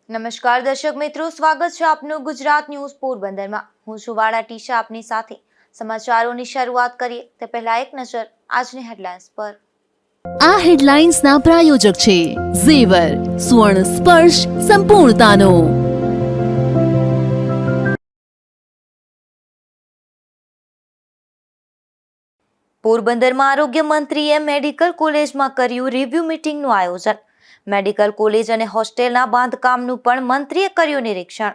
નમસ્કાર દર્શક મિત્રો, સ્વાગત છે આપનું ગુજરાત ન્યૂઝ પોરબંદરમાં। હું છું વાળા ટીશા આપની સાથે। સમાચારોની શરૂઆત કરીએ તે પહેલા એક નજર આજની હેડલાઇન્સ પર। આ હેડલાઇન્સના પ્રાયોજક છે ઝેવર, સુવર્ણ સ્પર્શ સંપૂર્ણતાનો। પોરબંદરમાં આરોગ્ય મંત્રીએ મેડિકલ કોલેજમાં કર્યું રિવ્યુ મીટિંગનું આયોજન। મેડિકલ કોલેજ અને હોસ્ટેલના બાંધકામનું પણ મંત્રીએ કર્યું નિરીક્ષણ।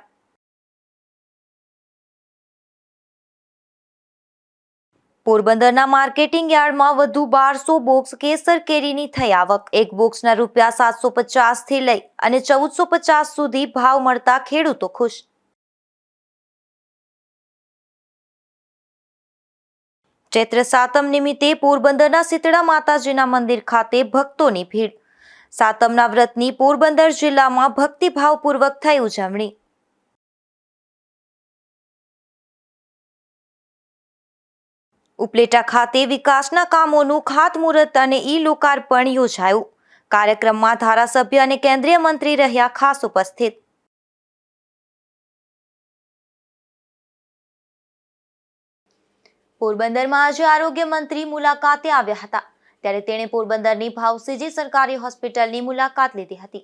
પોરબંદરના માર્કેટિંગ યાર્ડમાં વધુ 1200 બોક્સ કેસર કેરીની થઈ આવક। એક બોક્સના ₹750 થી લઈ અને 1450 સુધી ભાવ મળતા ખેડૂતો ખુશ। ચૈત્ર સાતમ નિમિત્તે પોરબંદરના શીતળા માતાજીના મંદિર ખાતે ભક્તોની ભીડ। સાતમના વ્રતની પોરબંદર જિલ્લામાં ભક્તિભાવપૂર્વક થઈ ઉજવણી। ઉપલેટા ખાતે વિકાસના કામોનું ખાતમુહૂર્ત અને ઈ-લોકાર્પણ યોજાયું। કાર્યક્રમમાં ધારાસભ્ય અને કેન્દ્રીય મંત્રી રહ્યા ખાસ ઉપસ્થિત। પોરબંદરમાં આજે આરોગ્ય મંત્રી મુલાકાતે આવ્યા હતા, ત્યારે તેણે પોરબંદરની ભાવસીજી સરકારી હોસ્પિટલની મુલાકાત લીધી હતી।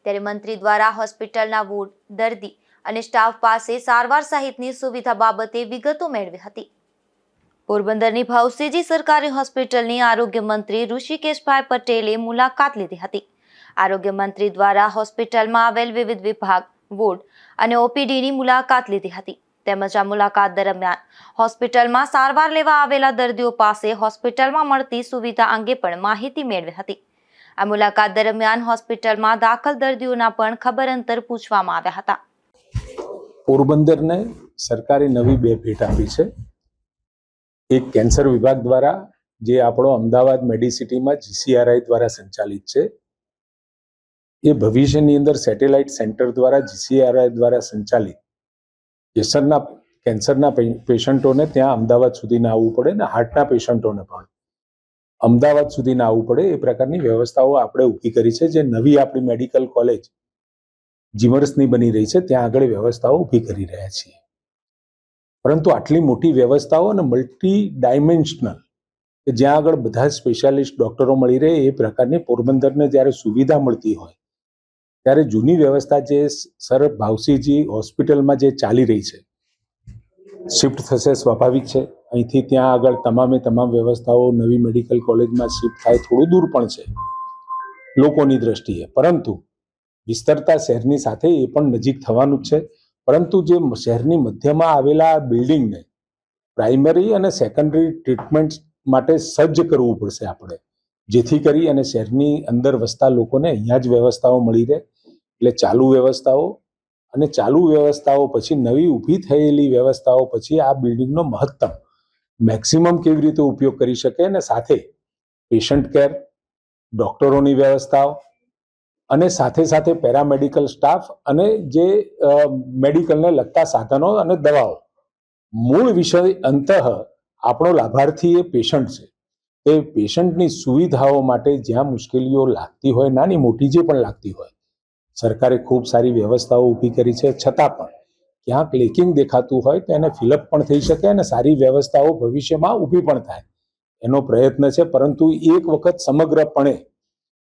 ત્યારે મંત્રી દ્વારા હોસ્પિટલના વોર્ડ, દર્દી અને સ્ટાફ પાસે સારવાર સહિતની સુવિધા બાબતે વિગતો મેળવી હતી। પોરબંદરની ભાવસીજી સરકારી હોસ્પિટલની આરોગ્ય મંત્રી ઋષિકેશભાઈ પટેલે મુલાકાત લીધી હતી। આરોગ્ય મંત્રી દ્વારા હોસ્પિટલમાં આવેલ વિવિધ વિભાગ, વોર્ડ અને ઓપીડીની મુલાકાત લીધી હતી। તેમજ આ મુલાકાત દરમિયાન હોસ્પિટલમાં સારવાર લેવા આવેલા દર્દીઓ પાસે હોસ્પિટલમાં મળતી સુવિધા અંગે પણ માહિતી મેળવી હતી। આ મુલાકાત દરમિયાન હોસ્પિટલમાં દાખલ દર્દીઓના પણ ખબર અંતર પૂછવામાં આવ્યા હતા। પોરબંદરને સરકારે નવી 2 ભેટ આપી છે। એક કેન્સર વિભાગ દ્વારા, જે આપણો અમદાવાદ મેડિસિટીમાં જીસીઆરઆઈ દ્વારા સંચાલિત છે। એ ભવિષ્યની અંદર સેટેલાઇટ સેન્ટર દ્વારા જીસીઆરઆઈ દ્વારા સંચાલિત કેન્સરના પેશન્ટોને ત્યાં અમદાવાદ સુધી ના આવવું પડે ને હાર્ટના પેશન્ટોને પણ અમદાવાદ સુધી ના આવવું પડે, એ પ્રકારની વ્યવસ્થાઓ આપણે ઊભી કરી છે। જે નવી આપણી મેડિકલ કોલેજ જીમર્સની બની રહી છે, ત્યાં આગળ વ્યવસ્થાઓ ઊભી કરી રહ્યા છીએ। પરંતુ આટલી મોટી વ્યવસ્થાઓ અને મલ્ટી ડાયમેન્શનલ, કે જ્યાં આગળ બધા જ સ્પેશિયાલિસ્ટ ડોક્ટરો મળી રહે, એ પ્રકારની પોરબંદરને જ્યારે સુવિધા મળતી હોય, ત્યારે જૂની વ્યવસ્થા જે સર ભાવસીજી હોસ્પિટલમાં જે ચાલી રહી છે, શિફ્ટ થશે, સ્વાભાવિક છે। અહીંથી ત્યાં આગળ તમામ વ્યવસ્થાઓ નવી મેડિકલ કોલેજમાં શિફ્ટ થાય, થોડું દૂર પણ છે લોકોની દ્રષ્ટિએ, પરંતુ વિસ્તરતા શહેરની સાથે એ પણ નજીક થવાનું જ છે। પરંતુ જે શહેરની મધ્યમાં આવેલા બિલ્ડિંગને પ્રાઇમરી અને સેકન્ડરી ટ્રીટમેન્ટ માટે સજ્જ કરવું પડશે આપણે, જેથી કરી અને શહેરની અંદર વસતા લોકોને અહીંયા જ વ્યવસ્થાઓ મળી રહે। એટલે ચાલુ વ્યવસ્થાઓ પછી નવી ઊભી થયેલી વ્યવસ્થાઓ પછી આ બિલ્ડિંગનો મહત્તમ મેક્સિમમ કેવી રીતે ઉપયોગ કરી શકે, અને સાથે પેશન્ટ કેર, ડોક્ટરોની વ્યવસ્થાઓ અને સાથે પેરામેડિકલ સ્ટાફ અને જે મેડિકલને લગતા સાધનો અને દવાઓ। મૂળ વિષય આપણો લાભાર્થી એ પેશન્ટ છે। એ પેશન્ટની સુવિધાઓ માટે જ્યાં મુશ્કેલીઓ લાગતી હોય, નાની મોટી જે પણ લાગતી હોય, સરકારે ખૂબ સારી વ્યવસ્થાઓ ઊભી કરી છે। છતાં પણ ક્યાંક લેકિંગ દેખાતું હોય તો એને ફિલઅપ પણ થઈ શકે અને સારી વ્યવસ્થાઓ ભવિષ્યમાં ઊભી પણ થાય, એનો પ્રયત્ન છે। પરંતુ એક વખત સમગ્રપણે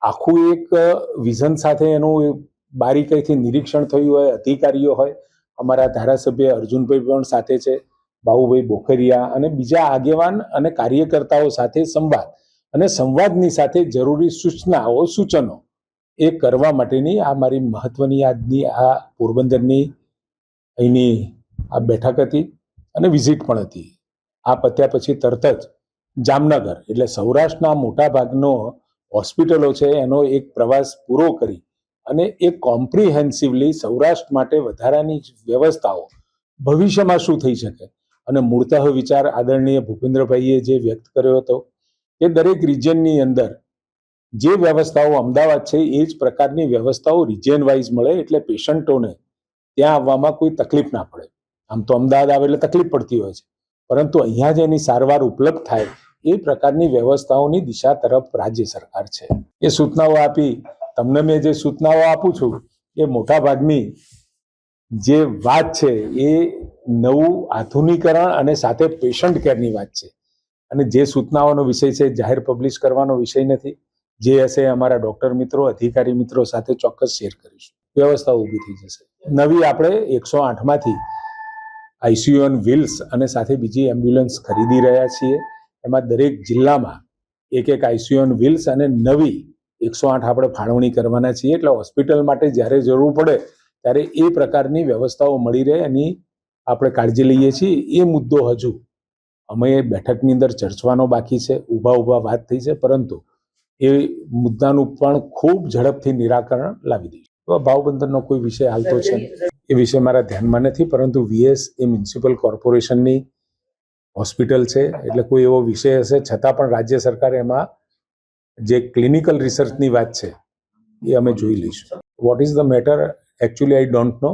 આખું એક વિઝન સાથે એનું બારીકાઈથી નિરીક્ષણ થયું હોય, અધિકારીઓ હોય, અમારા ધારાસભ્ય અર્જુનભાઈ પણ સાથે છે, બાબુભાઈ બોખરિયા અને બીજા આગેવાન અને કાર્યકર્તાઓ સાથે સંવાદની સાથે જરૂરી સૂચનો એ કરવા માટેની આ મારી મહત્વની આજની આ પોરબંદરની અહીંની આ બેઠક હતી અને વિઝિટ પણ હતી। આ પત્યા પછી તરત જ જામનગર, એટલે સૌરાષ્ટ્રના મોટા ભાગનો હોસ્પિટલો છે, એનો એક પ્રવાસ પૂરો કરી અને એક કોમ્પ્રિહેન્સિવલી સૌરાષ્ટ્ર માટે વધારાની વ્યવસ્થાઓ ભવિષ્યમાં શું થઈ શકે, અને મૂળતઃ વિચાર આદરણીય ભૂપેન્દ્રભાઈએ જે વ્યક્ત કર્યો હતો કે દરેક રિજિયનની અંદર જે વ્યવસ્થાઓ અમદાવાદ છે, એ જ પ્રકારની વ્યવસ્થાઓ રિજિયન વાઇઝ મળે, એટલે પેશન્ટોને ત્યાં આવવામાં કોઈ તકલીફ ના પડે। આમ તો અમદાવાદ આવે એટલે તકલીફ પડતી હોય છે, પરંતુ અહીંયા જ એની સારવાર ઉપલબ્ધ થાય એ પ્રકારની વ્યવસ્થાઓની દિશા તરફ રાજ્ય સરકાર છે। એ સૂચનાઓ આપી, તમને મેં જે સૂચનાઓ આપું છું એ મોટાભાગની જે વાત છે એ નવું આધુનિકરણ અને સાથે પેશન્ટ કેરની વાત છે. અને જે સૂચનાઓનો વિષય છે જાહેર પબ્લિશ કરવાનો વિષય નથી. જે હશે અમારા ડોક્ટર મિત્રો, અધિકારી મિત્રો સાથે ચોક્કસ શેર કરીશું. વ્યવસ્થા ઊભી થઈ જશે. નવી આપણે 108માંથી આઈસીયુ ઓન વ્હીલ્સ અને સાથે બીજી એમ્બ્યુલન્સ ખરીદી રહ્યા છીએ. એમાં દરેક જિલ્લામાં એક આઈસીયુ ઓન વ્હીલ્સ અને નવી 108 આપણે ફાળવણી કરવાના છીએ. એટલે હોસ્પિટલ માટે જ્યારે જરૂર પડે ત્યારે એ પ્રકારની વ્યવસ્થાઓ મળી રહે એની આપણે કાળજી લઈએ છીએ. એ મુદ્દો હજુ અમે બેઠકની અંદર ચર્ચવાનો બાકી છે. ઊભા વાત થઈ છે, પરંતુ એ મુદ્દાનું પણ ખૂબ ઝડપથી નિરાકરણ લાવી દઈશું. ભાવબંધનનો કોઈ વિષય હાલ તો છે, એ વિષય મારા ધ્યાનમાં નથી, પરંતુ વીએસ એ મ્યુનિસિપલ કોર્પોરેશનની હોસ્પિટલ છે, એટલે કોઈ એવો વિષય હશે. છતાં પણ રાજ્ય સરકાર એમાં જે ક્લિનિકલ રિસર્ચની વાત છે એ અમે જોઈ લઈશું. What is the matter actually I don't know,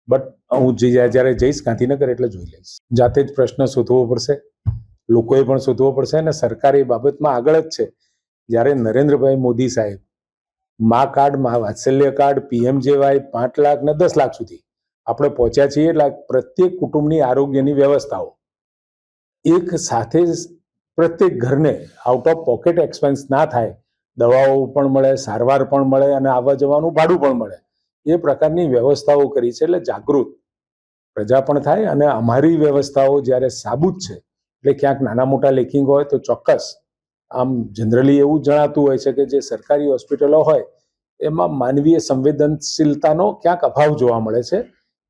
but હું જ્યારે જઈશ ગાંધીનગર એટલે જોઈ લઈશ. જાતે જ પ્રશ્ન શોધવો પડશે, લોકોએ પણ શોધવો પડશે, અને સરકાર એ બાબતમાં આગળ જ છે. જ્યારે નરેન્દ્રભાઈ મોદી સાહેબ મા કાર્ડ, મા વાત્સલ્ય કાર્ડ, પીએમજેવાય 5 લાખ ને 10 લાખ સુધી આપણે પહોંચ્યા છીએ. એટલે પ્રત્યેક કુટુંબની આરોગ્યની વ્યવસ્થાઓ એક સાથે જ પ્રત્યેક ઘરને આઉટ ઓફ પોકેટ એક્સપેન્સ ના થાય, દવાઓ પણ મળે, સારવાર પણ મળે અને આવવા જવાનું ભાડું પણ મળે, એ પ્રકારની વ્યવસ્થાઓ કરી છે. એટલે જાગૃત પ્રજા પણ થાય. અને અમારી વ્યવસ્થાઓ જ્યારે સાબુત છે, એટલે ક્યાંક નાના મોટા લેકિંગ હોય તો ચોક્કસ, આમ જનરલી એવું જણાતું હોય છે કે જે સરકારી હોસ્પિટલો હોય એમાં માનવીય સંવેદનશીલતાનો ક્યાંક અભાવ જોવા મળે છે.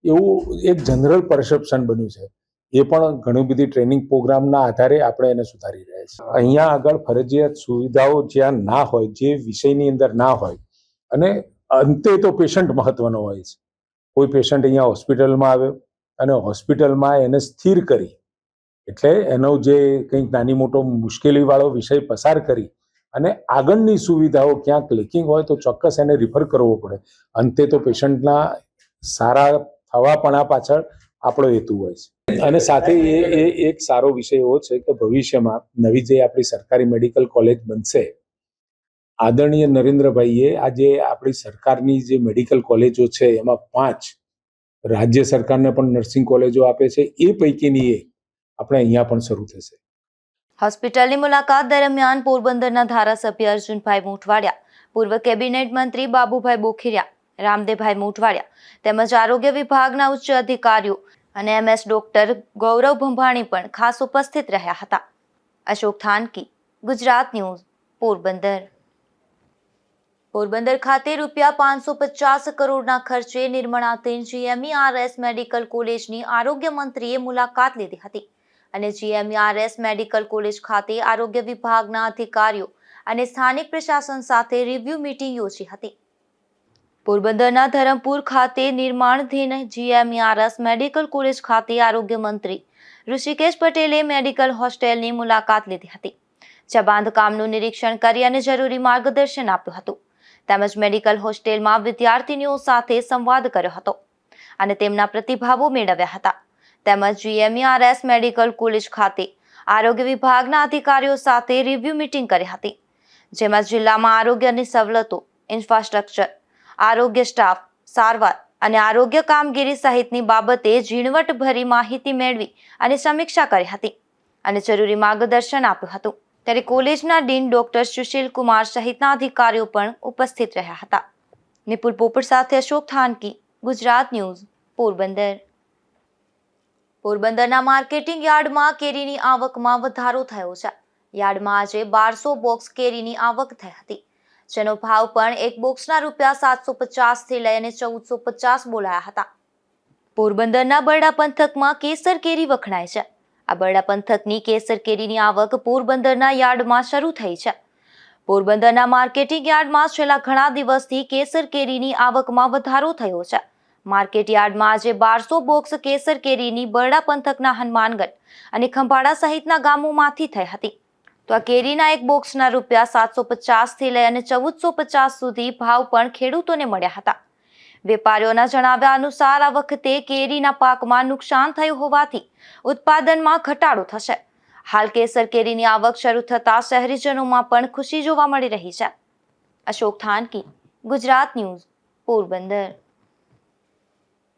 એવું એક જનરલ પરસેપ્શન બન્યું છે. એ પણ ઘણી બધી ટ્રેનિંગ પ્રોગ્રામના આધારે આપણે એને સુધારી રહ્યા છીએ. અહીંયા આગળ ફરજિયાત સુવિધાઓ જ્યાં ના હોય, જે વિષયની અંદર ના હોય, અને અંતે તો પેશન્ટ મહત્વનો હોય છે. કોઈ પેશન્ટ અહીંયા હોસ્પિટલમાં આવ્યો અને હોસ્પિટલમાં એને સ્થિર કરી, એટલે એનો જે કંઈક નાની મોટો મુશ્કેલીવાળો વિષય પસાર કરી અને આગળની સુવિધાઓ ક્યાંક લેકિંગ હોય તો ચોક્કસ એને રિફર કરવો પડે. અંતે તો પેશન્ટના સારા થવાપણા પાછળ આપણો હેતુ હોય છે. અને સાથે એ એક સારો વિષય એવો છે કે ભવિષ્યમાં નવી જે આપણી સરકારી મેડિકલ કોલેજ બનશે, આદરણીય નરેન્દ્રભાઈએ આજે આપણી સરકારની જે મેડિકલ કોલેજો છે એમાં 5 રાજ્ય સરકારને પણ નર્સિંગ કોલેજો આપે છે. એ પૈકીની એક આપણે અહીંયા પણ શરૂ થશે. હોસ્પિટલની મુલાકાત દરમિયાન પોરબંદરના ધારાસભ્ય અર્જુનભાઈ મોઢવાડિયા, પૂર્વ કેબિનેટ મંત્રી બાબુભાઈ બોખીરિયા, રામદેવભાઈ મોઢવાડિયા તેમજ આરોગ્ય વિભાગના ઉચ્ચ અધિકારીઓ અને MS ડોક્ટર ગૌરવ ભંભાણી પણ ખાસ ઉપસ્થિત રહ્યા હતા. અશોક થાનકી, ગુજરાત ન્યૂઝ, પોરબંદર. પોરબંદર ખાતે ₹550 કરોડના ખર્ચે નિર્માણાધીન GMERS મેડિકલ કોલેજની આરોગ્ય મંત્રીએ મુલાકાત લીધી હતી અને GMERS મેડિકલ કોલેજ ખાતે આરોગ્ય વિભાગના અધિકારીઓ અને સ્થાનિક પ્રશાસન સાથે રિવ્યુ મીટિંગ યોજી હતી. પોરબંદરના ધરમપુર ખાતે નિર્માણાધીન GMERS મેડિકલ કોલેજ ખાતે આરોગ્ય મંત્રી ઋષિકેશ પટેલે મેડિકલ હોસ્ટેલની મુલાકાત લીધી હતી, જ્યાં બાંધકામનું નિરીક્ષણ કરી અને જરૂરી માર્ગદર્શન આપ્યું હતું. તેમજ મેડિકલ હોસ્ટેલમાં વિદ્યાર્થીનીઓ સાથે સંવાદ કર્યો હતો અને તેમના પ્રતિભાવો મેળવ્યા હતા. તેમજ GMERS મેડિકલ કોલેજ ખાતે આરોગ્ય વિભાગના અધિકારીઓ સાથે રિવ્યુ મીટિંગ કરી હતી, જેમાં જિલ્લામાં આરોગ્યની સવલતો, ઇન્ફ્રાસ્ટ્રક્ચર, આરોગ્ય સ્ટાફ, સારવાર અને આરોગ્ય કામગીરી સહિતની બાબતે ઝીણવટભરી માહિતી મેળવી અને સમીક્ષા કરી હતી અને જરૂરી માર્ગદર્શન આપ્યું હતું. ત્યારે કોલેજના ડીન ડોક્ટર સુશીલ કુમાર સહિતના અધિકારીઓ પણ ઉપસ્થિત રહ્યા હતા. નિપુલ પોપટ સાથે અશોક થાનકી, ગુજરાત ન્યૂઝ, પોરબંદર. પોરબંદરના માર્કેટિંગ યાર્ડમાં કેરીની આવકમાં વધારો થયો છે. યાર્ડમાં આજે 1200 બોક્સ કેરીની આવક થઈ હતી, જેનો ભાવ પણ એક બોક્સના ₹750 થી લઈ અને 1450 બોલાયા હતા. પોરબંદરના બરડા પંથકમાં કેસર કેરી વખણાય છે. આ બરડા પંથકની કેસર કેરીની આવક પોરબંદરના યાર્ડમાં શરૂ થઈ છે. પોરબંદરના માર્કેટિંગ યાર્ડમાં છેલ્લા ઘણા દિવસથી કેસર કેરીની આવકમાં વધારો થયો છે. માર્કેટ યાર્ડમાં આજે 1200 બોક્સ કેસર કેરીની બરડા પંથકના હનુમાનગઢ અને ખંભાળા સહિતના ગામોમાંથી થઈ હતી. તો આ કેરીના એક બોક્સના ₹750 થી લઈ અને 1450 સુધી ભાવ પણ ખેડૂતોને મળ્યા હતા. વેપારીઓના જણાવ્યા અનુસાર આ વખતે કેરીના પાકમાં નુકસાન થયું હોવાથી ઉત્પાદનમાં ઘટાડો થશે. હાલ કેસર કેરીની આવક શરૂ થતાં શહેરીજનોમાં પણ ખુશી જોવા મળી રહી છે. અશોક થાનકી, ગુજરાત ન્યૂઝ,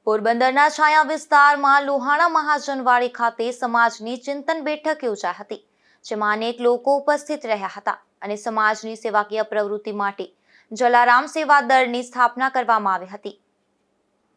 પોરબંદરના છાયા વિસ્તારમાં લોહાણા મહાજનવાડી ખાતે સમાજની ચિંતન બેઠક યોજાઈ હતી, જેમાં અનેક લોકો ઉપસ્થિત રહ્યા હતા અને સમાજની સેવાકીય પ્રવૃત્તિ માટે જલારામ સેવા દળની સ્થાપના કરવામાં આવી હતી.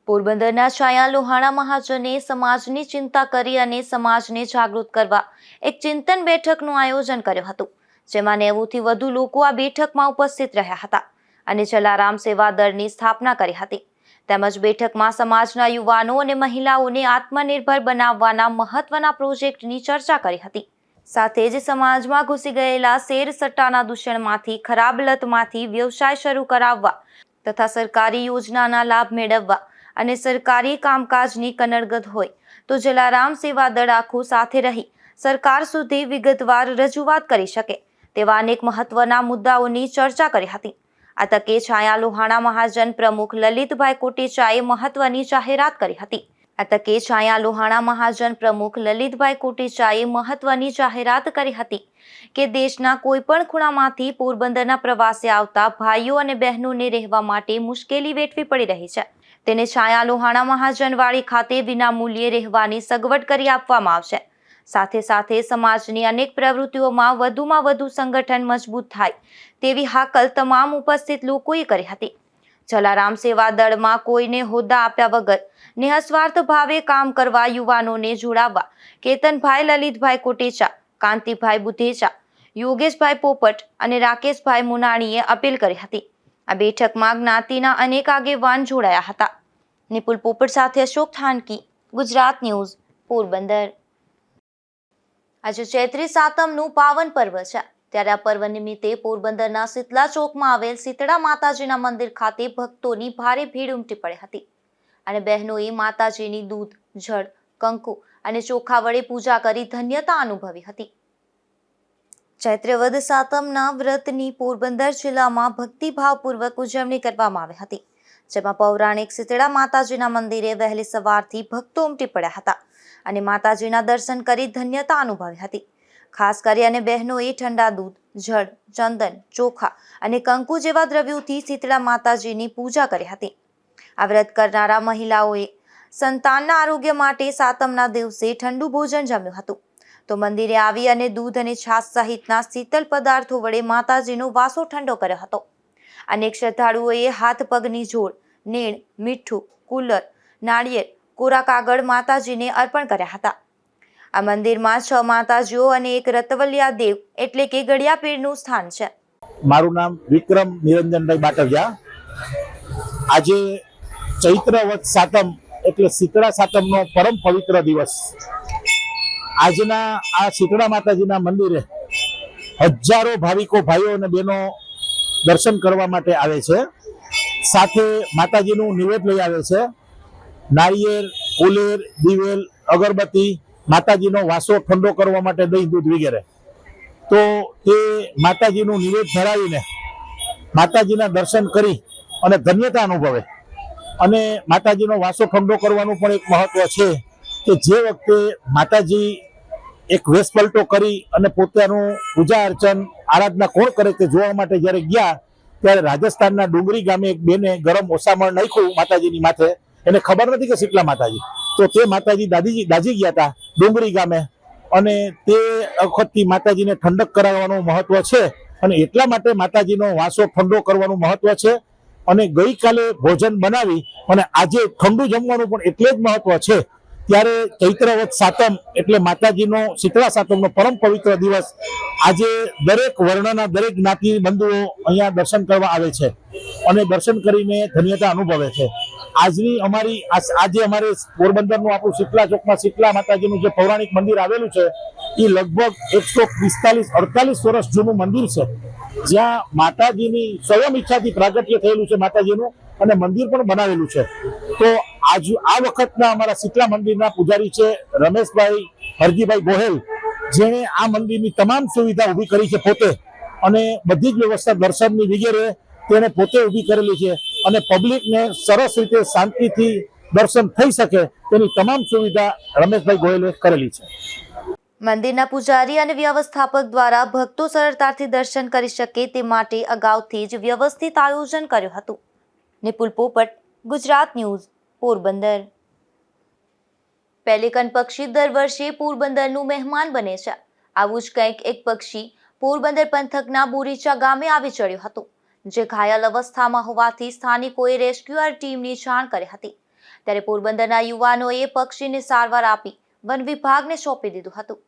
પોરબંદરના છાયા લોહાણા મહાજને સમાજની ચિંતા કરી અને સમાજને જાગૃત કરવા એક ચિંતન બેઠકનું આયોજન કર્યું હતું, જેમાં 90થી વધુ લોકો આ બેઠકમાં ઉપસ્થિત રહ્યા હતા અને જલારામ સેવા દળની સ્થાપના કરી હતી. તેમજ બેઠકમાં સમાજના યુવાનો અને મહિલાઓને આત્મનિર્ભર બનાવવાના મહત્વના પ્રોજેક્ટની ચર્ચા કરી હતી. સાથે જ સમાજમાં ઘૂસી ગયેલા શેર સટ્ટાના દૂષણમાંથી, ખરાબ લતમાંથી વ્યવસાય શરૂ કરાવવા તથા સરકારી યોજનાના લાભ મેળવવા અને સરકારી કામકાજની કનડગત હોય તો જલારામ સેવા દળ આખું સાથે રહી સરકાર સુધી વિગતવાર રજૂઆત કરી શકે તેવા અનેક મહત્વના મુદ્દાઓની ચર્ચા કરી હતી. આ તકે છાયા લોહાણા મહાજન પ્રમુખ લલિતભાઈ કોટેચાએ મહત્વની જાહેરાત કરી હતી. કે દેશના કોઈ પણ ખૂણામાંથી પોરબંદરના પ્રવાસે આવતા ભાઈઓ અને બહેનોને રહેવા માટે મુશ્કેલી વેઠવી પડી રહી છે, તેને છાયા લોહાણા મહાજનવાડી ખાતે વિનામૂલ્યે રહેવાની સગવડ કરી આપવામાં આવશે. સાથે સાથે સમાજની અનેક પ્રવૃત્તિઓમાં વધુ સંગઠન મજબૂત થાય તેવી હાકલ તમામ ઉપસ્થિત લોકોએ કરી હતી. જલારામ સેવા દળમાં કોઈને હોદ્દા આપ્યા વગર નિઃસ્વાર્થ ભાવે કામ કરવા યુવાનોને જોડાવવા કેતનભાઈ લલિતભાઈ કોટેચા, કાંતિભાઈ બુધેચા, યોગેશભાઈ પોપટ અને રાકેશભાઈ મુનાણીએ અપીલ કરી હતી. આ બેઠકમાં જ્ઞાતિના અનેક આગેવાન જોડાયા હતા. નિપુલ પોપટ સાથે અશોક થાનકી, ગુજરાત ન્યૂઝ, પોરબંદર. આજે ચૈત્રી સાતમનું પાવન પર્વ છે, ત્યારે આ પર્વ નિમિત્તે પોરબંદરના શીતલા ચોકમાં આવેલ શીતળા માતાજીના મંદિર ખાતે ભક્તોની ભારે ભીડ ઉમટી પડી હતી અને બહેનોએ માતાજીની દૂધ, જળ, કંકુ અને ચોખા વડે પૂજા કરી ધન્યતા અનુભવી હતી. ચૈત્ર વદ સાતમના વ્રતની પોરબંદર જિલ્લામાં ભક્તિભાવપૂર્વક ઉજવણી કરવામાં આવી હતી, જેમાં પૌરાણિક શીતળા માતાજીના મંદિરે વહેલી સવારથી ભક્તો ઉમટી પડ્યા હતા અને માતાજીના દર્શન કરી ધન્યતા અનુભવી હતી. ખાસ કરીને બહેનોએ ઠંડા દૂધ, જળ, ચંદન, ચોખા અને કંકુ જેવા દ્રવ્યોથી શીતળા માતાજીની પૂજા કરી હતી. આ વ્રત કરનારા મહિલાઓએ સંતાનના આરોગ્ય માટે સાતમના દિવસે ઠંડુ ભોજન જમ્યું હતું, તો મંદિરે આવી અને દૂધ અને છાશ સહિતના શીતળ પદાર્થો વડે માતાજીનો વાસો ઠંડો કર્યો હતો. અનેક શ્રદ્ધાળુઓએ હાથ પગની જોડ, નેણ, મીઠું, કુલર, નાળિયેર, કોરા કાગળ માતાજીને અર્પણ કર્યા હતા. આ મંદિરમાં 6 માતાજીઓ અને એક રતવલિયા દેવ એટલે કે ગળિયા પીરનું સ્થાન છે. મારું નામ વિક્રમ નિરંજનભાઈ બાટવિયા. આજે ચૈત્ર વદ સાતમ એટલે શીતળા સાતમનો પરમ પવિત્ર દિવસ. આજના આ શીતળા માતાજીના મંદિરે હજારો ભાવિકો ભાઈઓ અને બહેનો દર્શન કરવા માટે આવે છે. સાથે માતાજીનું નિવેદ લઈ આવે છે. નાળિયેર, કુલેર, દિવેલ, અગરબત્તી, માતાજીનો વાસો ઠંડો કરવા માટે દહીં, દૂધ વગેરે. તો તે માતાજીનું નિવેદ ધરાવીને માતાજીના દર્શન કરી અને ધન્યતા અનુભવે. અને માતાજીનો વાસો ઠંડો કરવાનું પણ એક મહત્વ છે કે જે વખતે માતાજી એક વેશપલટો કરી અને પોતાનું પૂજા અર્ચન આરાધના કોણ કરે તે જોવા માટે જ્યારે ગયા, ત્યારે રાજસ્થાનના ડુંગરી ગામે એક બેને ગરમ ઓસામણ નાખ્યું માતાજીની માથે. એને ખબર નથી કે શીતળા માતાજી, તો તે માતાજી દાજી ગયા હતા ડુંગરી ગામે અને તે વખતથી માતાજીને ઠંડક કરાવવાનું મહત્વ છે અને એટલા માટે માતાજીનો વાસો ઠંડો કરવાનું મહત્વ છે. અને ગઈકાલે ભોજન બનાવી અને આજે ઠંડુ જમવાનું પણ એટલે જ મહત્વ છે. ત્યારે ચૈત્ર વદ સાતમ એટલે માતાજીનો શીતળા સાતમનો પરમ પવિત્ર દિવસ. આજે દરેક વર્ણના દરેક જ્ઞાતિ બંધુઓ અહીંયા દર્શન કરવા આવે છે અને દર્શન કરીને ધન્યતા અનુભવે છે. આજે અમારે પોરબંદરનું આપણું શીતલા ચોકમાં શીતલા માતાજીનું જે પૌરાણિક મંદિર આવેલું છે એ લગભગ 145-48 વર્ષ જૂનું મંદિર છે, જ્યાં માતાજીની સ્વયં ઈચ્છાથી પ્રાગટ્ય થયેલું છે માતાજીનું અને મંદિર પણ બનાવેલું છે. તો આ વખતના અમારા શીતલા મંદિરના પૂજારી છે રમેશભાઈ હરજીભાઈ ગોહેલ, જેણે આ મંદિરની તમામ સુવિધા ઊભી કરી છે પોતે, અને બધી જ વ્યવસ્થા દર્શનની વગેરે તેણે પોતે ઊભી કરેલી છે અને પબ્લિકને સરસ રીતે શાંતિથી દર્શન થઈ શકે તેની તમામ સુવિધા રમેશભાઈ ગોયલે કરેલી છે. મંદિરના પૂજારી અને વ્યવસ્થાપક દ્વારા ભક્તો સરળતાથી દર્શન કરી શકે તે માટે અગાઉથી જ વ્યવસ્થિત આયોજન કર્યું હતું. નિપુલ પોપટ, ગુજરાત ન્યૂઝ, પોરબંદર. પેલિકન પક્ષી દર વર્ષે પોરબંદરનું મહેમાન બને છે. આવું જ કંઈક એક પક્ષી પોરબંદર પંથકના બોરીચા ગામે આવી ચડ્યું હતું, જે ઘાયલ અવસ્થામાં હોવાથી સ્થાનિકોએ રેસ્ક્યુઅર ટીમની જાણ કરી હતી. ત્યારે પોરબંદરના યુવાનોએ પક્ષીને સારવાર આપી વન વિભાગને સોંપી દીધું હતું.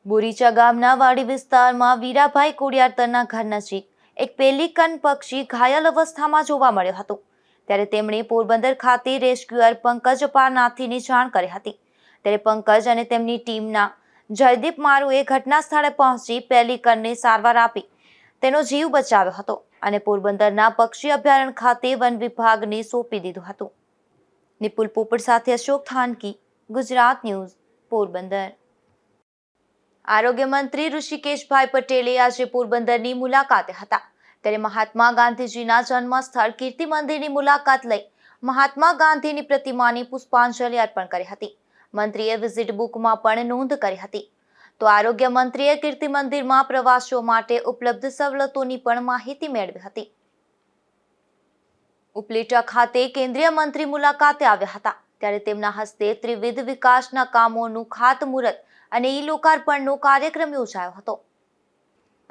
બોરીચા ગામના વાડી વિસ્તારમાં વીરાભાઈ કોડિયાતરના ઘર નજીક એક પેલિકન પક્ષી ઘાયલ અવસ્થામાં જોવા મળ્યો હતો. ત્યારે તેમણે પોરબંદર ખાતે રેસ્ક્યુઅર પંકજ અપારનાથીની જાણ કરી હતી. ત્યારે પંકજ અને તેમની ટીમના જયદીપ મારુએ ઘટના સ્થળે પહોંચી પેલિકનને સારવાર આપી તેનો જીવ બચાવ્યો હતો અને પોરબંદરના પક્ષી અભયારણ્ય ખાતે વન વિભાગને સોંપી દીધું હતું. નિપુલ પોપટ સાથે અશોક થાનકી, ગુજરાત ન્યૂઝ, પોરબંદર. આરોગ્ય મંત્રી ઋષિકેશભાઈ પટેલે આજે પોરબંદરની મુલાકાતે હતા. ત્યારે મહાત્મા ગાંધીજીના જન્મસ્થળ કીર્તિ મંદિરની મુલાકાત લઈ મહાત્મા ગાંધીની પ્રતિમાને પુષ્પાંજલિ અર્પણ કરી હતી. મંત્રીએ વિઝિટ બુકમાં પણ નોંધ કરી હતી. તો આરોગ્ય મંત્રીએ કીર્તિ મંદિરમાં પ્રવાસીઓ માટે ઉપલબ્ધ સવલતોની પણ માહિતી મેળવી હતી. ઉપલેટા ખાતે કેન્દ્રીય મંત્રી મુલાકાતે આવ્યા હતા. ત્યારે તેમના હસ્તે ત્રિવિધ વિકાસના કામોનું ખાતમુહૂર્ત અને ઈ-લોકાર્પણનો કાર્યક્રમ યોજાયો હતો.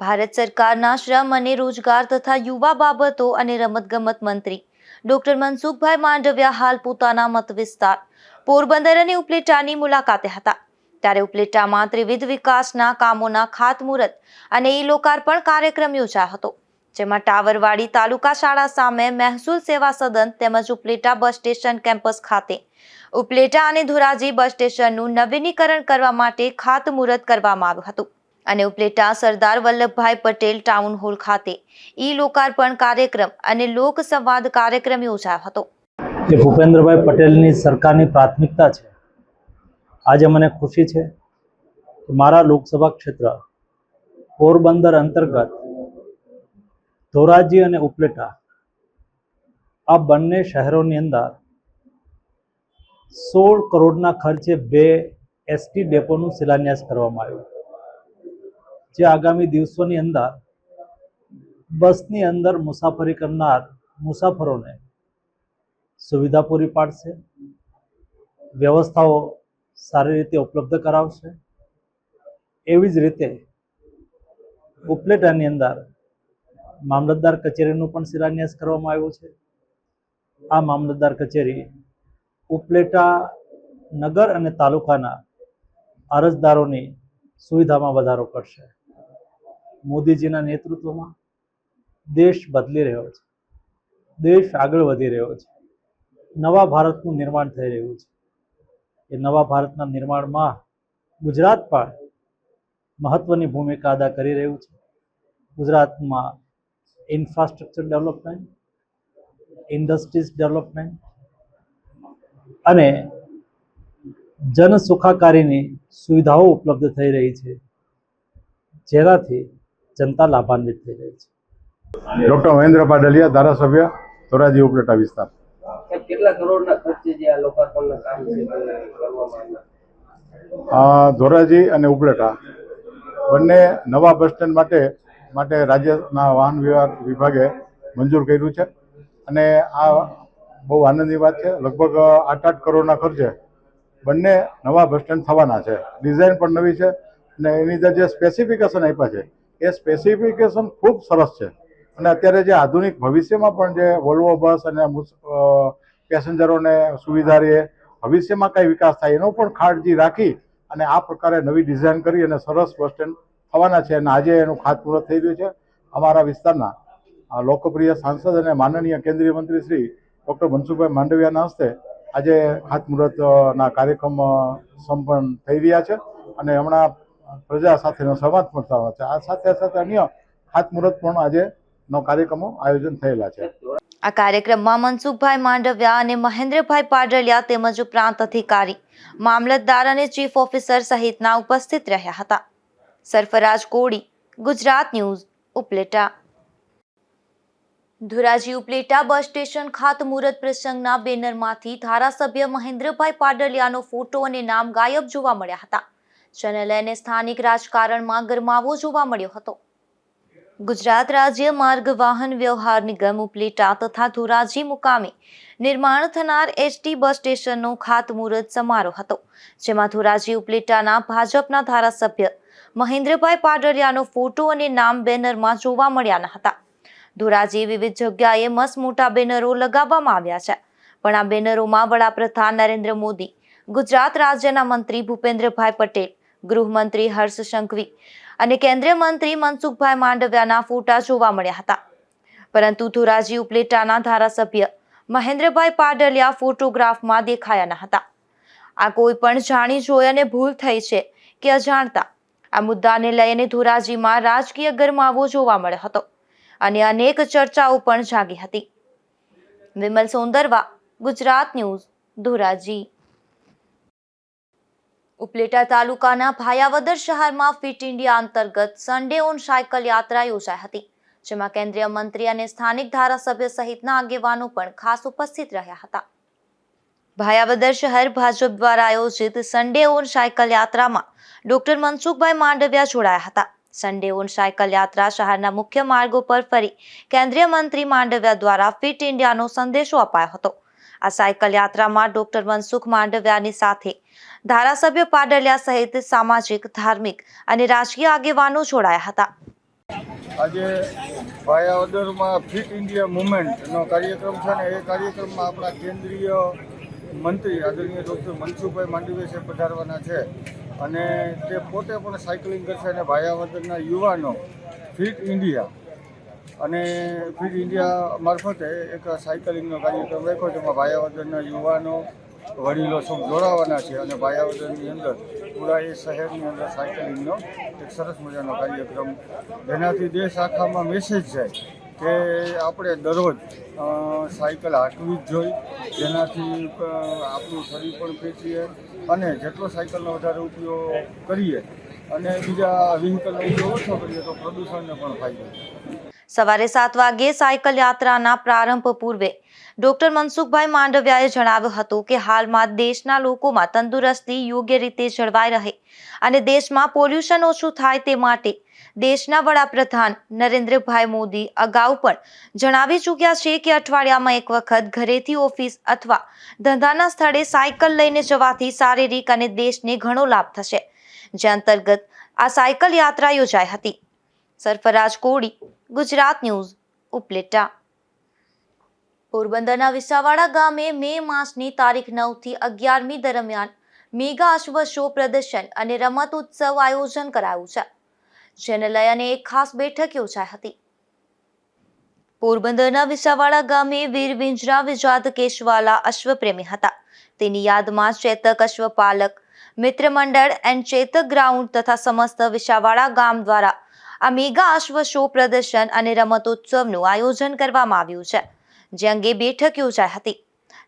ભારત સરકારના શ્રમ અને રોજગાર તથા યુવા બાબતો અને રમતગમત મંત્રી ડોક્ટર મનસુખભાઈ માંડવિયા હાલ પોતાના મત વિસ્તાર પોરબંદર અને ઉપલેટાની મુલાકાતે હતા. ત્યારે ઉપલેટામાં ત્રિવિધ વિકાસના કામોના ખાતમુહૂર્ત અને ઈ-લોકાર્પણ કાર્યક્રમ યોજાયો હતો, જેમાં ટાવરવાડી તાલુકા શાળા સામે મહેસૂલ સેવા સદન તેમજ ઉપલેટા બસ સ્ટેશન કેમ્પસ ખાતે ઉપલેટા અને ધોરાજી બસ સ્ટેશનનું નવીનીકરણ કરવા માટે ખાતમુહૂર્ત કરવામાં આવ્યું હતું અને ઉપલેટા સરદાર વલ્લભભાઈ પટેલ ટાઉન હોલ ખાતે ઈ-લોકાર્પણ કાર્યક્રમ અને લોક સંવાદ કાર્યક્રમ યોજાયો હતો. કે ભૂપેન્દ્રભાઈ પટેલની સરકારની પ્રાથમિકતા છે. આજે મને ખુશી છે કે મારા લોકસભા ક્ષેત્ર પોરબંદર અંતર્ગત ધોરાજી અને ઉપલેટા આ બંને શહેરોની અંદર 16 કરોડના ખર્ચે 2 એસટી ડેપોનું શિલાન્યાસ કરવામાં આવ્યું, જે આગામી દિવસોની અંદર બસની અંદર મુસાફરી કરનાર મુસાફરોને સુવિધા પૂરી પાડશે, વ્યવસ્થાઓ સારી રીતે ઉપલબ્ધ કરાવશે. એવી જ રીતે ઉપલેટાની અંદર મામલતદાર કચેરીનું પણ શિલાન્યાસ કરવામાં આવ્યું છે. આ મામલતદાર કચેરી ઉપલેટા નગર અને તાલુકાના અરજદારોની સુવિધામાં વધારો કરશે. મોદીજીના નેતૃત્વમાં દેશ બદલી રહ્યો છે, દેશ આગળ વધી રહ્યો છે, નવા ભારતનું નિર્માણ થઈ રહ્યું છે. એ નવા ભારતના નિર્માણમાં ગુજરાત પણ મહત્વની ભૂમિકા અદા કરી રહ્યું છે. ગુજરાતમાં ઇન્ફ્રાસ્ટ્રક્ચર ડેવલપમેન્ટ, ઇન્ડસ્ટ્રીઝ ડેવલપમેન્ટ અને જન સુખાકારીની સુવિધાઓ ઉપલબ્ધ થઈ રહી છે, જેનાથી જનતા લાભાન્વિત થઈ રહી છે. ડૉક્ટર મહેન્દ્ર પાડલિયા, ધારાસભ્ય ધોરાજી ઉપલેટા વિસ્તાર. કેટલા કરોડના ખર્ચે જે આ લોકાર્પણના કામ છે કરવામાં આવ્યા? ધોરાજી અને ઉપલેટા બંને નવા બસ સ્ટેન્ડ માટે રાજ્યના વાહન વ્યવહાર વિભાગે મંજૂર કર્યું છે અને આ બહુ આનંદની વાત છે. લગભગ 8 કરોડના ખર્ચે બંને નવા બસ સ્ટેન્ડ થવાના છે. ડિઝાઇન પણ નવી છે અને એની અંદર જે સ્પેસિફિકેશન આપ્યા છે એ સ્પેસિફિકેશન ખૂબ સરસ છે અને અત્યારે જે આધુનિક ભવિષ્યમાં પણ જે વોલ્વો બસ અને પેસેન્જરોને સુવિધા રહે, ભવિષ્યમાં કઈ વિકાસ થાય એનો પણ કાળજી રાખી અને આ પ્રકારે નવી ડિઝાઇન કરી અને સરસ બસ સ્ટેન્ડ થવાના છે અને આજે એનું ખાતમુહૂર્ત થઈ રહ્યું છે. અમારા વિસ્તારના લોકપ્રિય સાંસદ અને માનનીય કેન્દ્રીય મંત્રી શ્રી ડૉક્ટર મનસુખભાઈ માંડવિયાના હસ્તે આજે ખાતમુહૂર્તના કાર્યક્રમ સંપન્ન થઈ રહ્યા છે અને હમણાં પ્રજા સાથેનો સંવાદ પણ થવાનો છે. આ સાથે સાથે અન્ય ખાતમુહૂર્ત પણ આજેનો કાર્યક્રમો આયોજન થયેલા છે. આ કાર્યક્રમમાં મનસુખભાઈ માંડવિયા અને મહેન્દ્રભાઈ પાડલિયા તેમજ પ્રાંત અધિકારી, મામલતદાર અને ચીફ ઓફિસર સહિતના ઉપસ્થિત રહ્યા હતા. Sarfaraz Kodi, Gujarat news, Upleta. Dhoraji Upleta bus station ખાતમુહૂર્ત પ્રસંગના બેનરમાંથી ધારાસભ્ય મહેન્દ્રભાઈ પાડલિયાનો ફોટો અને નામ ગાયબ જોવા મળ્યા હતા, જેને લઈને સ્થાનિક રાજકારણમાં ગરમાવો જોવા મળ્યો હતો. ગુજરાત રાજ્ય માર્ગ વાહન વ્યવહાર નિગમ ઉપલેટા તથા ધોરાજી મુકામે નિર્માણ થનાર એસટી બસ સ્ટેશનનો ખાતમુહૂર્ત સમારોહ હતો, જેમાં ધોરાજી ઉપલેટાના ભાજપના ધારાસભ્ય મહેન્દ્રભાઈ પાડલિયાનો ફોટો અને નામ બેનરમાં જોવા મળ્યા ન હતા. ધોરાજી વિવિધ જગ્યાએ મસ્ત મોટા બેનરો લગાવવામાં આવ્યા છે, પણ આ બેનરોમાં વડાપ્રધાન નરેન્દ્ર મોદી, ગુજરાત રાજ્યના મંત્રી ભૂપેન્દ્રભાઈ પટેલ, ગૃહમંત્રી હર્ષ સંઘવી અને કેન્દ્રીય મંત્રી મનસુખભાઈ માંડવિયાના ફોટા જોવા મળ્યા હતા. પરંતુ ધોરાજી ઉપલેટાના ધારાસભ્ય મહેન્દ્રભાઈ પાડલિયા ફોટોગ્રાફમાં દેખાયા ન હતા. આ કોઈ પણ જાણી જોઈ અને ભૂલ થઈ છે કે અજાણતા, આ મુદ્દાને લઈને ધોરાજીમાં રાજકીય ગરમાવો જોવા મળ્યો હતો અને અનેક ચર્ચાઓ પણ જાગી હતી. વિમલ સોંદરવા, ગુજરાત ન્યૂઝ, ધોરાજી. ઉપલેટા તાલુકાના ભાયાવદર શહેરમાં ફિટ ઇન્ડિયા અંતર્ગત સન્ડે ઓન સાયકલ યાત્રા યોજાઈ હતી, જેમાં કેન્દ્રીય મંત્રી અને સ્થાનિક ધારાસભ્ય સહિતના આગેવાનો પણ ખાસ ઉપસ્થિત રહ્યા હતા. ભાયાવદર શહેર ભાજપ દ્વારા આયોજિત સન્ડે ઓન સાયકલ યાત્રામાં ડોક્ટર મનસુખભાઈ માંડવિયા જોડાયા હતા. સન્ડે ઓન સાયકલ યાત્રા શહેરના મુખ્ય માર્ગો પર ફરી કેન્દ્રીય મંત્રી માંડવિયા દ્વારા ફિટ ઇન્ડિયાનો સંદેશો અપાયો હતો. આ સાયકલ યાત્રામાં ડોક્ટર મનસુખ માંડવિયાની સાથે ધારાસભ્ય પાડલિયા સહિત સામાજિક, ધાર્મિક અને રાજકીય આગેવાનો જોડાયા હતા. આજે ભાયાવદરમાં ફિટ ઇન્ડિયા મુવમેન્ટનો કાર્યક્રમ છે ને એ કાર્યક્રમમાં આપણા કેન્દ્રીય મંત્રી આદરણીય ડૉક્ટર મનસુખભાઈ માંડવિયા સાહેબ પધારવાના છે અને તે પોતે પણ સાયકલિંગ કરશે અને ભાયાવદરના યુવાનો ફિટ ઇન્ડિયા અને ફિટ ઇન્ડિયા મારફતે એક સાયકલિંગનો કાર્યક્રમ રાખ્યો, જેમાં ભાયાવદરના યુવાનો, વડીલો સૌ જોડાવાના છે અને ભાયાવદરની અંદર પૂરા એ શહેરની અંદર સાયકલિંગનો એક સરસ મજાનો કાર્યક્રમ, જેનાથી દેશ આખામાં મેસેજ જાય કે આપણે દરરોજ સાયકલ હાંકવી જ જોઈએ, જેનાથી આપણું શરીર પણ ફેંચીએ અને જેટલો સાયકલનો વધારે ઉપયોગ કરીએ અને બીજા વ્હીકલનો ઉપયોગ ઓછો કરીએ તો પ્રદૂષણને પણ ફાયદો. સવારે 7 વાગ્યે સાયકલ યાત્રાના પ્રારંભ પૂર્વે ડોક્ટર મનસુખભાઈ માંડવિયાએ જણાવ્યું હતું કે હાલમાં દેશના લોકોમાં તંદુરસ્તી યોગ્ય રીતે જળવાઈ રહે અને દેશમાં પોલ્યુશન ઓછું થાય તે માટે દેશના વડાપ્રધાન નરેન્દ્રભાઈ મોદી અગાઉ પણ જણાવી ચૂક્યા છે કે અઠવાડિયામાં એક વખત ઘરેથી ઓફિસ અથવા ધંધાના સ્થળે સાયકલ લઈને જવાથી શારીરિક અને દેશને ઘણો લાભ થશે, જે અંતર્ગત આ સાયકલ યાત્રા યોજાઈ હતી. સરફરાજ કોડી, ગુજરાત ન્યૂઝ, ઉપલેટા. પોરબંદરના વિસાવાડા ગામે મે માસની તારીખ 9 થી 11મી દરમિયાન મેગા અશ્વ શો પ્રદર્શન અને રમત ઉત્સવ આયોજન કરાયું છે, જેને લઈને એક ખાસ બેઠક યોજાઈ હતી. પોરબંદરના વિસાવાડા ગામે વીર વિંજરા વિજાત કેશવાલા અશ્વપ્રેમી હતા. તેની યાદમાં ચેતક અશ્વપાલક મિત્ર મંડળ એન્ડ ચેતક ગ્રાઉન્ડ તથા સમસ્ત વિસાવાડા ગામ દ્વારા આ મેગા અશ્વ શો પ્રદર્શન અને રમતોત્સવનું આયોજન કરવામાં આવ્યું છે, જે અંગે બેઠક યોજાઈ હતી.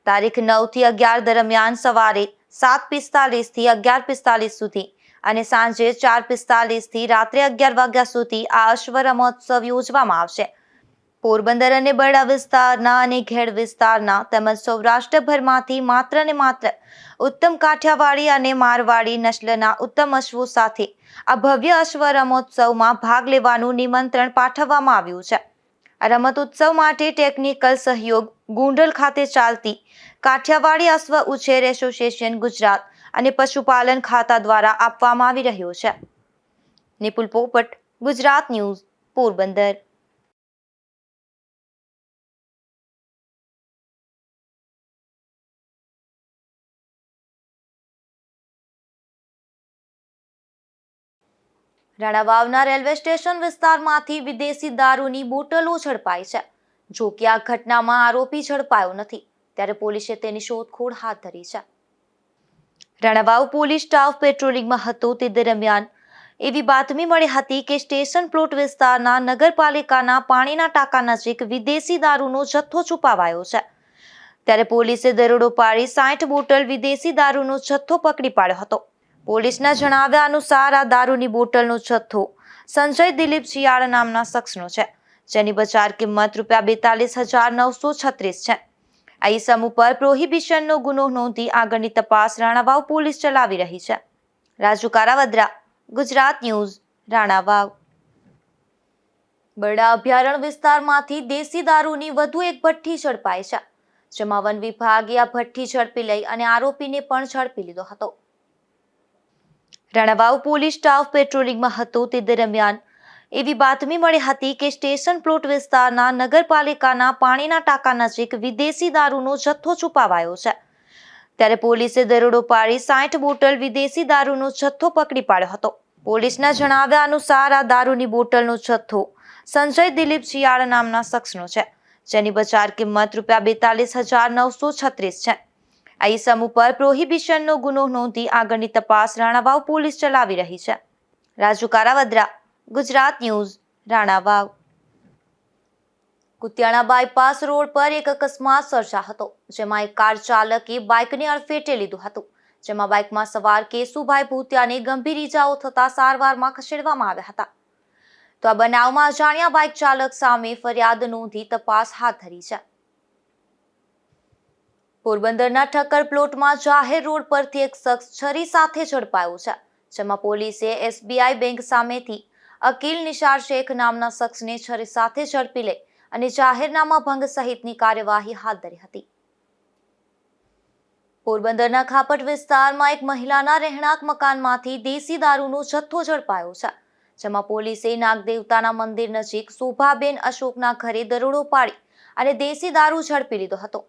તારીખ 9 થી 11 દરમિયાન સવારે 7:45 થી 11:45 સુધી અને સાંજે 4:45 થી રાત્રે 11 વાગ્યા સુધી આ અશ્વ રમોત્સવ યોજવામાં આવશે. પોરબંદર અને બરડા વિસ્તારના અને ઘેડ વિસ્તારના તેમજ સૌરાષ્ટ્રભરમાંથી માત્ર ને માત્ર ઉત્તમ કાઠિયાવાડી અને મારવાડી નસ્લના ઉત્તમ અશ્વો સાથે આ ભવ્ય અશ્વ રમોત્સવમાં ભાગ લેવાનું નિમંત્રણ પાઠવવામાં આવ્યું છે. આ રમત ઉત્સવ માટે ટેકનિકલ સહયોગ ગુંડલ ખાતે ચાલતી કાઠિયાવાડી અશ્વ ઉછેર એસોસિએશન ગુજરાત અને પશુપાલન ખાતા દ્વારા આપવામાં આવી રહ્યો છે. નિપુલ પોપટ, ગુજરાત ન્યૂઝ, પોરબંદર. રાણાવાવના રેલવે સ્ટેશન વિસ્તારમાંથી વિદેશી દારૂની બોટલો ઝડપાઈ છે. જો કે આ ઘટનામાં આરોપી ઝડપાયો નથી, ત્યારે પોલીસે તેની શોધખોળ હાથ ધરી છે. રાણાવાવ પોલીસ સ્ટાફ પેટ્રોલિંગમાં હતો તે દરમિયાન એવી બાતમી મળી હતી કે સ્ટેશન પ્લોટ વિસ્તારના નગરપાલિકાના પાણીના ટાંકા નજીક વિદેશી દારૂનો જથ્થો છુપાવાયો છે. ત્યારે પોલીસે દરોડો પાડી 60 બોટલ વિદેશી દારૂનો જથ્થો પકડી પાડ્યો હતો. પોલીસના જણાવ્યા અનુસાર આ દારૂની બોટલનો જથ્થો સંજય દિલીપ શિયાળ નામના શખ્સનો છે, જેની બજાર કિંમત ₹42,936 છે. આ ઇસમ ઉપર પ્રોહિબિશનનો ગુનો નોંધી આગળની તપાસ રાણાવાવ પોલીસ ચલાવી રહી છે. રાજુ કારાવદ્રા, ગુજરાત ન્યૂઝ, રાણાવાવ. બરડા અભયારણ્ય વિસ્તારમાંથી દેશી દારૂની વધુ એક ભઠ્ઠી ઝડપાઈ છે, જેમાં વન વિભાગે આ ભઠ્ઠી ઝડપી લઈ અને આરોપીને પણ ઝડપી લીધો હતો. રાણાવાવ પોલીસ સ્ટાફ પેટ્રોલિંગમાં હતો તે દરમિયાન એવી બાતમી મળી હતી કે સ્ટેશન પ્લોટ વિસ્તારના નગરપાલિકાના પાણીના ટાંકા નજીક વિદેશી દારૂનો જથ્થો છુપાવાયો છે. ત્યારે પોલીસે દરોડો પાડી 60 બોટલ વિદેશી દારૂનો જથ્થો પકડી પાડ્યો હતો. પોલીસના જણાવ્યા અનુસાર આ દારૂની બોટલનો જથ્થો સંજય દિલીપ શિયાળ નામના શખ્સનો છે, જેની બજાર કિંમત ₹42,936 છે. આ ઇસમ ઉપર પ્રોહિબિશનનો ગુનો નોંધી આગળની તપાસ રાણાવાવ પોલીસ ચલાવી રહી છે. Raju Karavadra, Gujarat news, Ranavav. Kutiyana bypass road પર એક અકસ્માત સર્જાયો હતો, જેમાં એક કાર ચાલકે બાઇકને અડફેટે લીધું હતું, જેમાં બાઇકમાં સવાર કેશુભાઈ ભૂતિયાને ગંભીર ઈજાઓ થતા સારવારમાં ખસેડવામાં આવ્યા હતા. તો આ બનાવમાં અજાણ્યા બાઇક ચાલક સામે ફરિયાદ નોંધી તપાસ હાથ ધરી છે. પોરબંદરના ઠક્કર પ્લોટમાં જાહેર રોડ પરથી એક શખ્સ છરી સાથે ઝડપાયો છે, જેમાં પોલીસે SBI બેંક સામેથી અકીલ નિશાર શેખ નામના શખ્સને છરી સાથે ઝડપી લઈ અને જાહેરનામા ભંગ સહિતની કાર્યવાહી હાથ ધરી હતી. પોરબંદરના ખાપટ વિસ્તારમાં એક મહિલાના રહેણાંક મકાનમાંથી દેશી દારૂનો જથ્થો ઝડપાયો છે, જેમાં પોલીસે નાગદેવતાના મંદિર નજીક શોભાબેન અશોકના ઘરે દરોડો પાડી અને દેશી દારૂ ઝડપી લીધો હતો.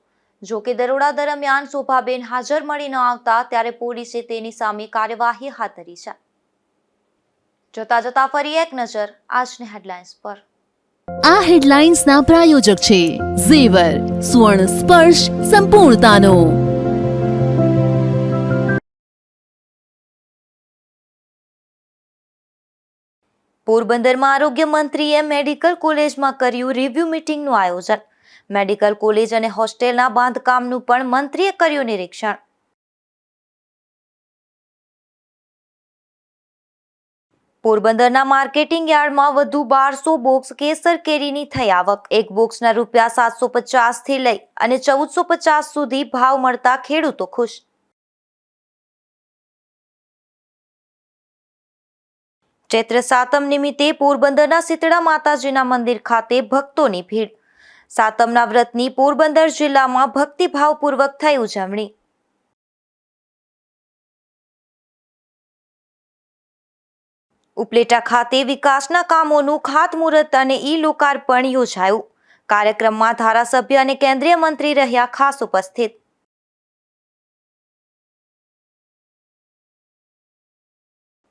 જો કે દરોડા દરમિયાન શોભાબેન હાજર મળી ન આવતા ત્યારે પોલીસે તેની સામે કાર્યવાહી હાથ ધરી છે. જોતા ફરી એક નજર આજની હેડલાઇન્સ પર. આ હેડલાઇન્સના પ્રાયોજક છે ઝેવર, સુવર્ણ સ્પર્શ સંપૂર્ણતાનો. પોરબંદરમાં આરોગ્ય મંત્રીએ મેડિકલ કોલેજમાં કર્યું રિવ્યુ મીટિંગનું આયોજન. મેડિકલ કોલેજ અને હોસ્ટેલના બાંધકામનું પણ મંત્રીએ કર્યું નિરીક્ષણ. પોરબંદરના માર્કેટિંગ યાર્ડમાં વધુ 1200 બોક્સ કેસર કેરીની થઈ આવક. એક બોક્સના ₹750 થી લઈ અને 1450 સુધી ભાવ મળતા ખેડૂતો ખુશ. ચૈત્ર સાતમ નિમિત્તે પોરબંદરના શીતળા માતાજીના મંદિર ખાતે ભક્તોની ભીડ. સાતમના વ્રતની પોરબંદર જિલ્લામાં ભક્તિભાવપૂર્વક થઈ ઉજવણી. ઉપલેટા ખાતે વિકાસના કામોનું ખાતમુહૂર્ત અને લોકાર્પણ યોજાયું. કાર્યક્રમમાં ધારાસભ્ય અને કેન્દ્રીય મંત્રી રહ્યા ખાસ ઉપસ્થિત.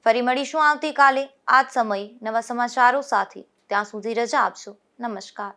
ફરી મળીશું આવતીકાલે આ જ સમયે નવા સમાચારો સાથે. ત્યાં સુધી રજા આપશો. નમસ્કાર.